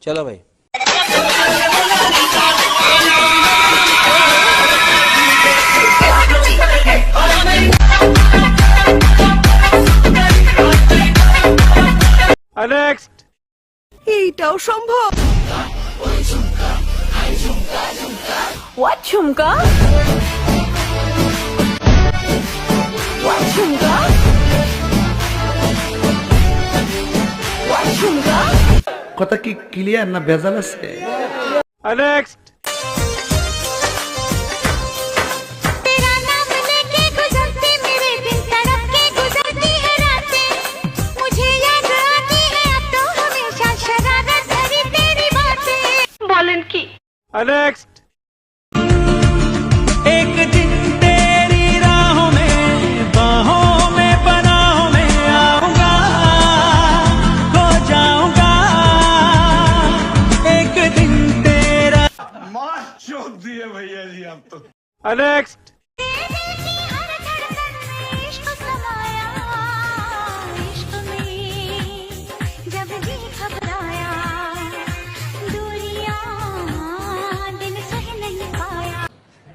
चलो भाई। নেক্সট। এইটাও সম্ভব? What jhumka? What jhumka? What ঝুমকা? কথা কি ক্লিয়ার না ভেজাল আছে? নেক্সট। नेक्स्ट। एक दिन तेरी राहों में बाहों में पनाहों में आऊंगा, खो जाऊंगा। एक दिन तेरा मार चोट दिए भैया जी आप तो। नेक्स्ट।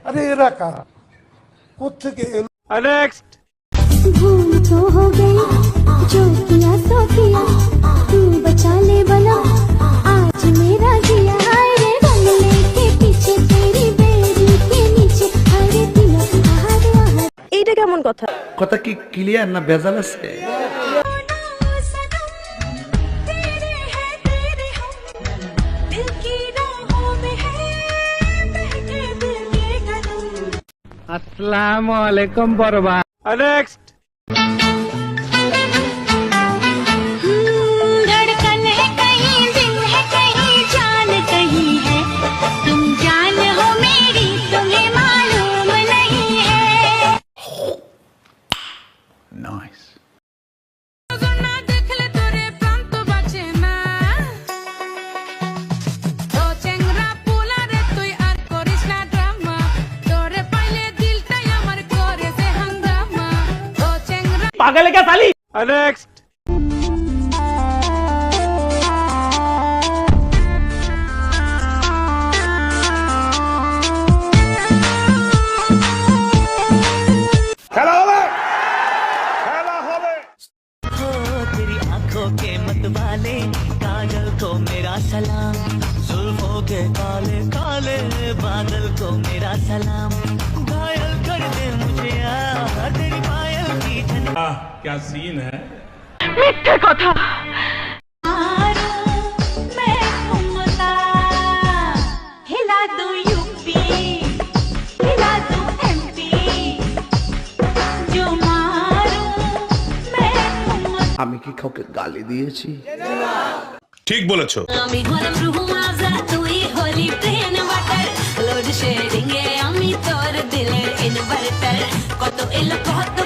अरे एरा कारा कोत्थेके एलो? नेक्स्ट। भूल तो हो गई जो किया सो किया, तू बचा ले बना आज मेरा जिया। हाय रे बंगले के पीछे तेरी बेड़ी के नीचे, अरे दिया आहर आहर। এইটা কেমন কথা? কথা কি ক্লিয়ার না ভেজাল আছে? अस्सलामु अलैकुम बरबा। नेक्स्ट। धड़कन है कहीं, दिल है कहीं, जान कहीं है, तुम जान हो मेरी, तुम्हें मालूम नहीं है। नाइस। पागल है क्या साली? नेक्स्ट। खेला होवे, खेला होवे। हो तेरी आंखों के मत वाले काजल को मेरा सलाम, जुल्फों के काले काले बादल को मेरा सलाम। घायल कर दे मुझे यार तेरी पायल की झनक। क्या सीन है। মিথ্যে কথা। मैं घूमता हिला दूं यूपी, हिला दूं एमपी, जो मारूं मैं घूमता। আমি কি কাউকে গালি দিয়েছি? ठीक बोलेছো। আমি হলাম রুহু মাজা, তুই হলি প্লেন ওয়াটার, লোড শেডিং এ আমি তোর দিলের ইনভার্টার। কত এলো কত